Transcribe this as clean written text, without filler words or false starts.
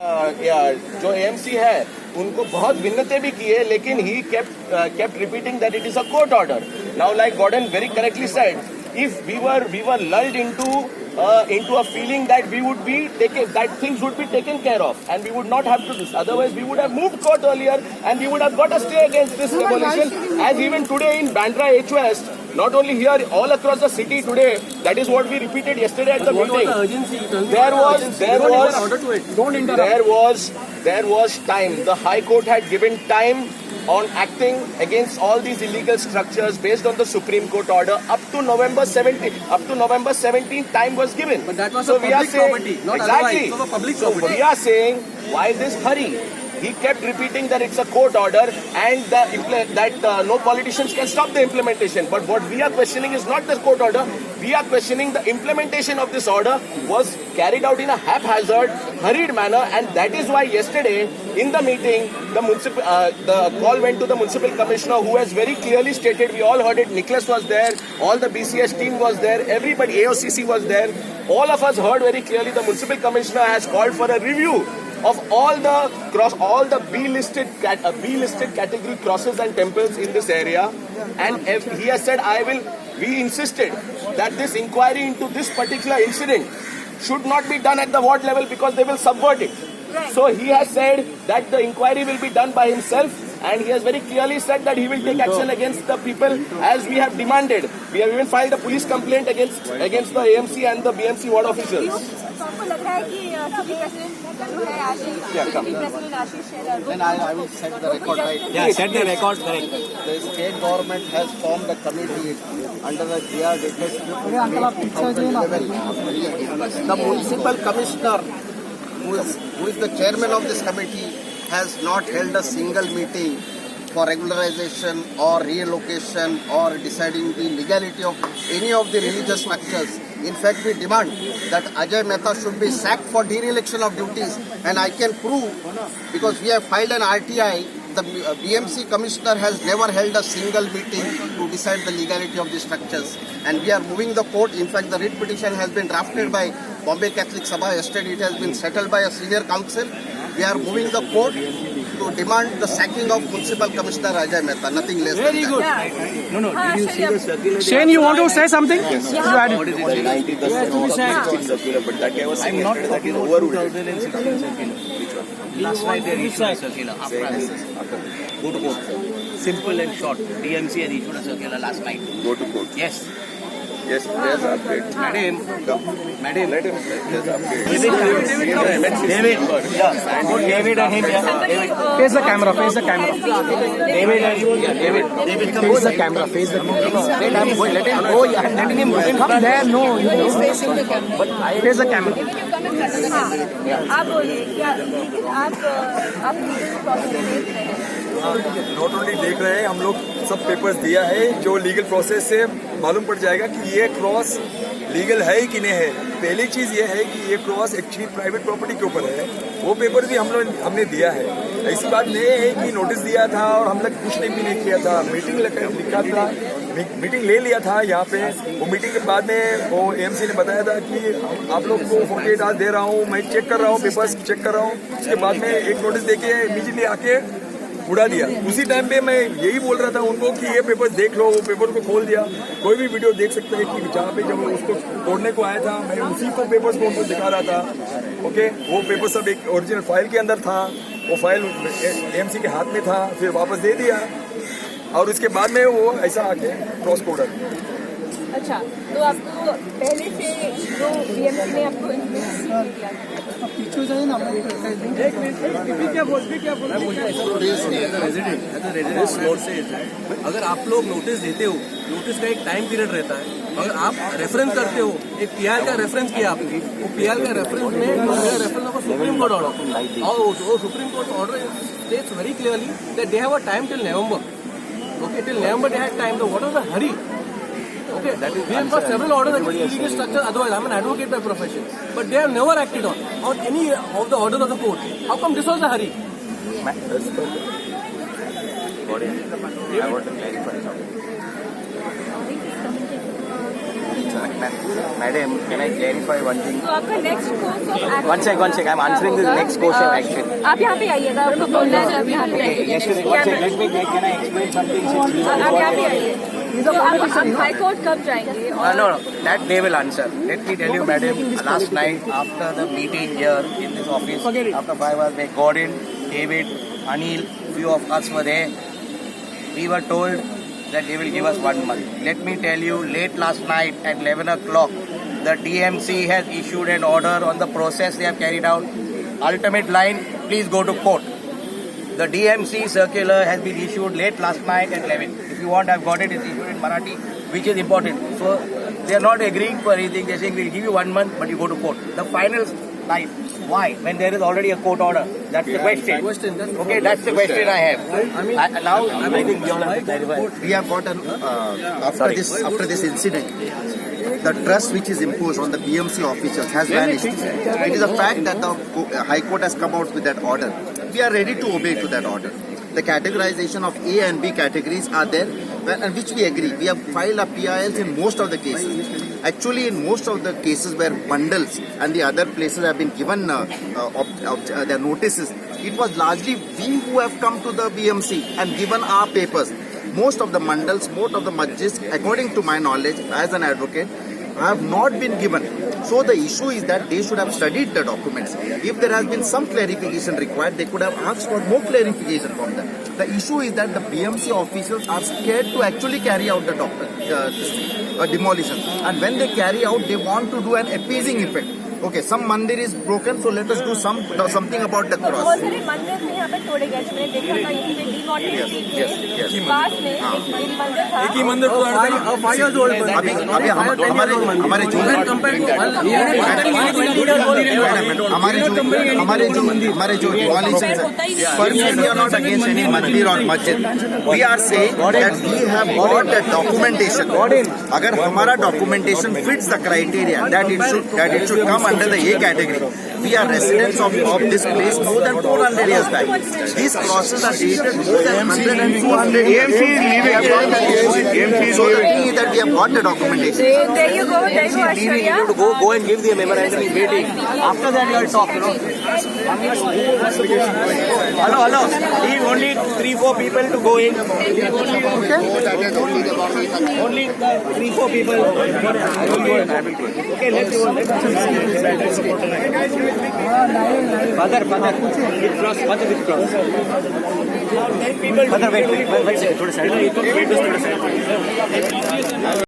जो एएमसी है उनको बहुत विन्नते भी किए, लेकिन ही kept repeating that it is a court order. Now, like Gordon very correctly said, if we were lulled into a feeling that we would be that things would be taken care of and we would not have to do this. Otherwise, we would have moved court earlier and we would have got a stay against this demolition. As even today in Bandra H West, not only here, all across the city today, that is what we repeated yesterday at the meeting. There was time. The High Court had given time on acting against all these illegal structures based on the Supreme Court order up to November 17th. Up to November 17th, time was given. But that was a public property, not otherwise. It was a public property. We are saying, why this hurry? He kept repeating that it's a court order and that no politicians can stop the implementation. But what we are questioning is not the court order. We are questioning the implementation of this order was carried out in a haphazard, hurried manner, and that is why yesterday in the meeting, the call went to the municipal commissioner, who has very clearly stated. We all heard it. Nicholas was there. All the BCS team was there. Everybody, AOCC was there. All of us heard very clearly. The municipal commissioner has called for a review of all the B-listed category crosses and temples in this area, and he has said, we insisted that this inquiry into this particular incident should not be done at the ward level because they will subvert it. Right. So he has said that the inquiry will be done by himself, and he has very clearly said that he will take action against the people as we have demanded. We have even filed a police complaint against the AMC and the BMC ward officials. आपको लग रहा है कि city president जो है Ashish Shelar, Then I will set the record right. Yeah, set the record correct. The state government has formed a committee under the GR Declaration 2011. The municipal commissioner, who is the chairman of this committee, has not held a single meeting for regularization or reallocation or deciding the legality of any of the religious structures. In fact, we demand that Ajay Mehta should be sacked for dereliction of duties, and I can prove, because we have filed an RTI, the BMC commissioner has never held a single meeting to decide the legality of the structures, and we are moving the court. In fact, the writ petition has been drafted by Bombay Catholic Sabha. Yesterday it has been settled by a senior counsel. We are moving the court to demand the sacking of Municipal Commissioner Ajay Mehta, nothing less Very than good. that. No, did you see the circular? Shane, you want to say something? Yes. You add it. But that I was saying I'm not yesterday that talking is about overruled. 2016 circular. Last night they issued a circular after analysis. Go to court. Simple and short. DMC had issued a circular last night. Go to court. Yes. Yes, there's an update. Madam. Let him say. There's an update. David and him. Face the camera. Face the camera. David, Face the camera. Face the camera. Let him go. Let him go. Let him come there. No. He's facing the camera. Face the camera. आप बोलिए क्या, लेकिन आप legal process देख रहे हैं? Not only देख रहे हैं, हम लोग सब पेपर्स दिया है जो लीगल प्रोसेस से मालूम पड़ जाएगा कि ये क्रॉस लीगल है कि नहीं है। पहली चीज ये है कि ये क्रॉस एक्चुअली प्राइवेट प्रॉपर्टी के ऊपर है, वो पेपर भी हमने दिया है। ऐसी बात नहीं है कि नोटिस दिया था और हम लोग कुछ भी नहीं किया था। मीटिंग लिखा था, मीटिंग ले लिया था यहाँ पे। वो मीटिंग के बाद में वो एएमसी ने बताया था कि आप लोग को 48 आवर्स दे रहा हूँ, मैं चेक कर रहा हूँ, पेपर्स चेक कर रहा हूँ। उसके बाद में एक नोटिस देके इमीडिएटली आके उड़ा दिया। उसी टाइम पे मैं यही बोल रहा था उनको कि ये पेपर देख लो, वो पेपर को खोल दिया। कोई भी वीडियो देख सकते हैं कि जहाँ पे जब उसको तोड़ने को आया था, मैं उसी को पेपर्स को उनको दिखा रहा था। ओके, वो पेपर सब एक ओरिजिनल फाइल के अंदर था, वो फाइल एएमसी के हाथ में था, फिर वापस दे दिया और उसके बाद में वो ऐसा आके क्रॉस कोडर। अच्छा, तो आपको पहले से जो बीएमसी ने आपको इन्फॉर्मेशन दिया था? पीछे जाइए ना। अगर आप लोग नोटिस देते हो, नोटिस का एक टाइम पीरियड रहता है। अगर आप रेफरेंस करते हो, एक पीआर का रेफरेंस किया आपने, वो पीआर का रेफरेंस में reference of supreme court order, और वो supreme court order states very clearly that they have a time till November. Okay, till November they had time. So what was the hurry? Okay, we have got several orders against illegal structures. Otherwise, I'm an advocate by profession, but they have never acted on any of the orders of the court. How come this was the hurry? I want to clarify something. Madam, can I clarify one thing? तो आपका next course of action One sec. I'm answering the next question actually. आप यहाँ पे आइएगा, आपको बोलना है आप यहाँ पे आइए। Yes, one sec. Can I explain something? आप यहाँ पे आइए। तो आप हाई कोर्ट कब जाएंगे? No. That they will answer. Let me tell you, madam, last night after the meeting here in this office, after 5 hours, they Gordon, David, Anil, few of us were there. We were told that they will give us 1 month. Let me tell you, late last night at 11 o'clock, the DMC has issued an order on the process they have carried out. Ultimate line, please go to court. The DMC circular has been issued late last night at 11. If you want, I've got it. It's issued in Marathi, which is important. So they are not agreeing for anything. They're saying we'll give you 1 month, but you go to court. The final line. Why? When there is already a court order. That's the question. Okay, that's the question I have. I think you all have to clarify. We have got an after this incident, the trust which is imposed on the BMC officers has vanished. It is a fact that the High Court has come out with that order. We are ready to obey to that order. The categorization of A and B categories are there, and which we agree. We have filed our PILs in most of the cases. Actually, in most of the cases where bundles and the other places have been given their notices, it was largely we who have come to the BMC and given our papers. Most of the mandals, most of the majlis, according to my knowledge as an advocate, have not been given. So the issue is that they should have studied the documents. If there has been some clarification required, they could have asked for more clarification from them. The issue is that the BMC officials are scared to actually carry out the demolition. And when they carry out, they want to do an appeasing effect. Okay, some mandir is broken, so let us do something about the बहुत cross. सारे मंदिर में यहाँ पे तोड़े गए थे। मैंने देखा था यहाँ पे डिमोनेटेड के पास में एक मंदिर था। एक ही मंदिर को 5 years old अभी हमारे जो demolitions है, personally we are not against any mandir or masjid. We are saying that we have got that documentation. अगर हमारा documentation fits the criteria that it should come under the A category. We are residents of this place more than 400 years back. These crosses are dated more than 100 and 200 years. So the thing is that we have got the documentation. So there you go, Aishwarya. Go and give the memorandum in waiting. After that, you will talk. Hello. Leave only 3-4 people to go in. Only 3-4 people. Okay, let's go. Father, with cross. Father, wait.